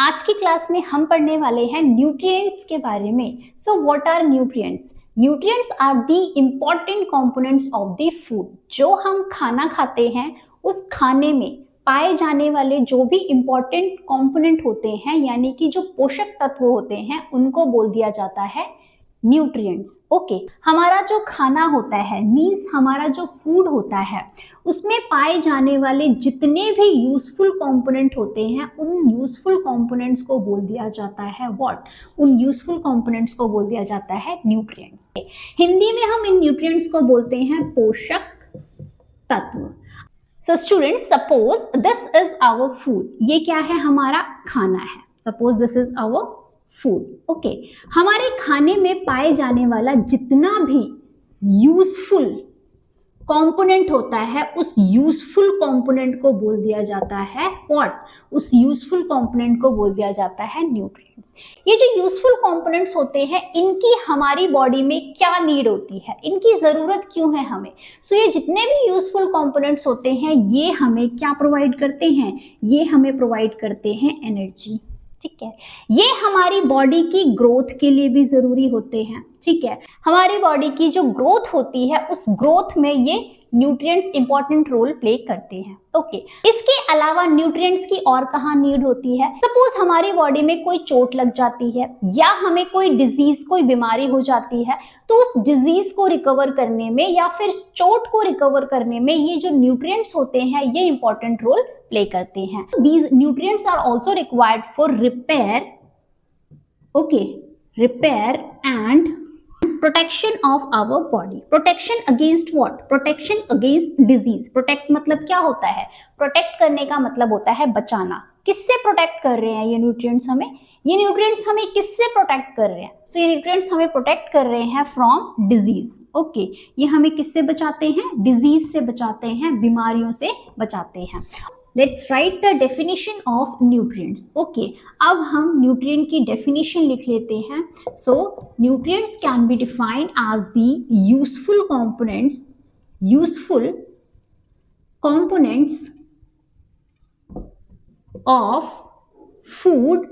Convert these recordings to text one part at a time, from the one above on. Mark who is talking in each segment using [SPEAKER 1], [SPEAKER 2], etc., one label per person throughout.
[SPEAKER 1] आज की क्लास में हम पढ़ने वाले हैं न्यूट्रिएंट्स के बारे में। So what are nutrients? Nutrients are the important components of the food. जो हम खाना खाते हैं उस खाने में पाए जाने वाले जो भी इम्पॉर्टेंट कंपोनेंट होते हैं, यानी कि जो पोषक तत्व होते हैं, उनको बोल दिया जाता है न्यूट्रिएंट्स। ओके, हमारा जो खाना होता है मीन्स हमारा जो फूड होता है उसमें पाए जाने वाले जितने भी यूजफुल कंपोनेंट होते हैं उन यूजफुल कंपोनेंट्स को बोल दिया जाता है व्हाट? उन यूजफुल कंपोनेंट्स को बोल दिया जाता है न्यूट्रिएंट्स। हिंदी में हम इन न्यूट्रिएंट्स को बोलते हैं पोषक तत्व। So students, suppose this is our food. ये क्या है? हमारा खाना है। Suppose this is our food. Okay, हमारे खाने में पाए जाने वाला जितना भी यूजफुल कंपोनेंट होता है उस यूजफुल कंपोनेंट को बोल दिया जाता है व्हाट? उस यूजफुल कंपोनेंट को बोल दिया जाता है न्यूट्रिएंट्स। ये जो यूजफुल कंपोनेंट्स होते हैं इनकी हमारी बॉडी में क्या नीड होती है, इनकी जरूरत क्यों है हमें? सो ये जितने भी यूजफुल कंपोनेंट्स होते हैं ये हमें क्या प्रोवाइड करते हैं? ये हमें प्रोवाइड करते हैं एनर्जी। ठीक है, ये हमारी बॉडी की ग्रोथ के लिए भी जरूरी होते हैं। ठीक है, हमारी बॉडी की जो ग्रोथ होती है उस ग्रोथ में ये न्यूट्रिएंट्स इंपॉर्टेंट रोल प्ले करते हैं। ओके, इसके अलावा न्यूट्रिएंट्स की और कहाँ नीड होती है? सपोज हमारी बॉडी में कोई चोट लग जाती है या हमें कोई डिजीज, कोई बीमारी हो जाती है, तो उस डिजीज को रिकवर करने में या फिर चोट को रिकवर करने में ये जो न्यूट्रिएंट्स होते हैं ये इंपॉर्टेंट रोल प्ले करते हैं। These nutrients are also required for repair, okay, repair and protection of our body. Protection against what? Protection against disease. Protect मतलब क्या होता है? Protect करने का मतलब होता है बचाना। किससे प्रोटेक्ट कर रहे हैं ये न्यूट्रिएंट्स हमें? ये न्यूट्रिएंट्स हमें किससे प्रोटेक्ट कर रहे हैं? सो ये न्यूट्रिएंट्स हमें प्रोटेक्ट कर रहे हैं फ्रॉम डिजीज। ओके, ये हमें किससे बचाते हैं? डिजीज से बचाते हैं, बीमारियों से बचाते हैं। Let's write the definition of nutrients. Okay, अब हम nutrient की definition लिख लेते हैं. So nutrients can be defined as the useful components of food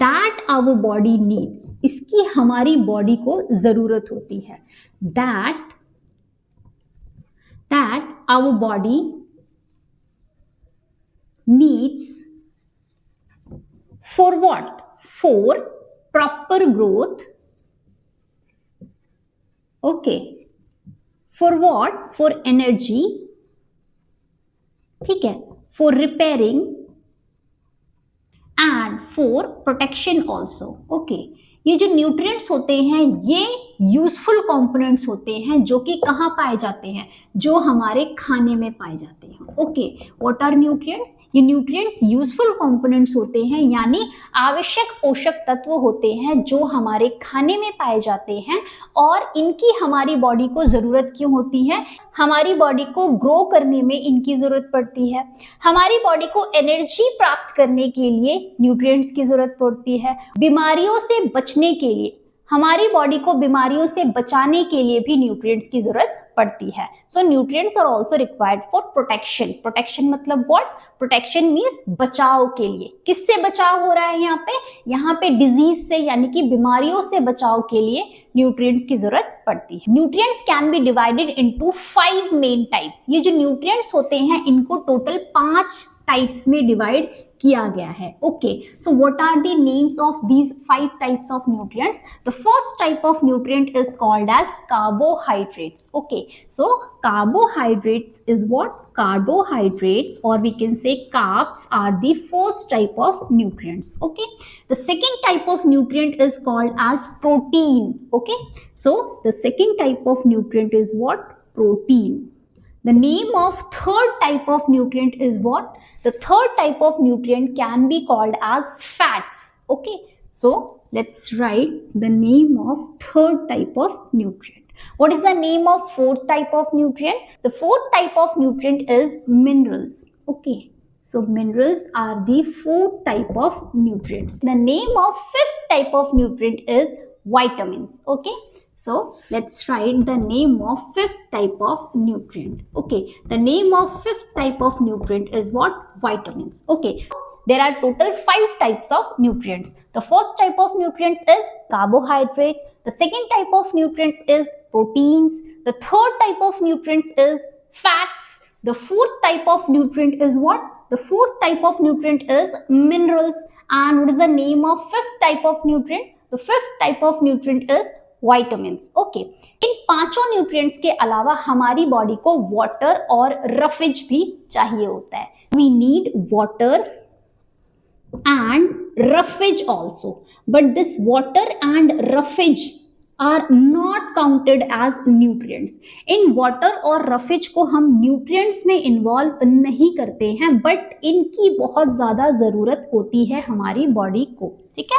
[SPEAKER 1] that our body needs. इसकी हमारी बॉडी को जरूरत होती है. That our body needs for what? For proper growth. Okay, for what? For energy. ठीक है, for repairing and for protection also. Okay, ये जो न्यूट्रिएंट्स होते हैं ये यूजफुल कंपोनेंट्स होते हैं जो कि कहाँ पाए जाते हैं? जो हमारे खाने में पाए जाते हैं। Okay, what are nutrients? ये न्यूट्रिएंट्स यूजफुल कंपोनेंट्स होते हैं, यानी आवश्यक पोषक तत्व होते हैं जो हमारे खाने में पाए जाते हैं। और इनकी हमारी बॉडी को जरूरत क्यों होती है? हमारी बॉडी को ग्रो करने में इनकी जरूरत पड़ती है। हमारी बॉडी को एनर्जी प्राप्त करने के लिए न्यूट्रिएंट्स की जरूरत पड़ती है। बीमारियों से बचने के लिए, हमारी बॉडी को बीमारियों से बचाने के लिए भी न्यूट्रिएंट्स की जरूरत पड़ती है। So nutrients are also required for protection. Protection मतलब व्हाट? प्रोटेक्शन मींस बचाव के लिए। किससे बचाव हो रहा है यहाँ पे? यहाँ पे डिजीज से, यानी कि बीमारियों से बचाव के लिए न्यूट्रिएंट्स की जरूरत पड़ती है। Nutrients can be divided into 5 main types. ये जो न्यूट्रिएंट्स होते हैं इनको टोटल 5 टाइप्स में डिवाइड किया गया है। Okay, so what are the names of these 5 types of nutrients? The first type of nutrient is called as carbohydrates. Okay, so carbohydrates is what? Carbohydrates, or we can say carbs, are the first type of nutrients. Okay, the second type of nutrient is called as protein. Okay, so the second type of nutrient is what? Protein. The name of third type of nutrient is what? The third type of nutrient can be called as fats. Okay, so let's write the name of third type of nutrient. What is the name of fourth type of nutrient? The fourth type of nutrient is minerals. Okay, so minerals are the fourth type of nutrients. The name of fifth type of nutrient is vitamins. Okay, so let's write the name of fifth type of nutrient. Okay, the name of fifth type of nutrient is what? Vitamins. Okay, there are total 5 types of nutrients. The first type of nutrients is carbohydrate. The second type of nutrients is proteins. The third type of nutrients is fats. The fourth type of nutrient is what? The fourth type of nutrient is minerals. And what is the name of fifth type of nutrient? The fifth type of nutrient is vitamins. Okay. इन पांचों nutrients के अलावा हमारी body को water और roughage भी चाहिए होता है. We need water and roughage also, but this water and roughage are not counted as nutrients. In water और roughage को हम nutrients में involve नहीं करते हैं, but इनकी बहुत ज्यादा जरूरत होती है हमारी बॉडी को. ठीक है.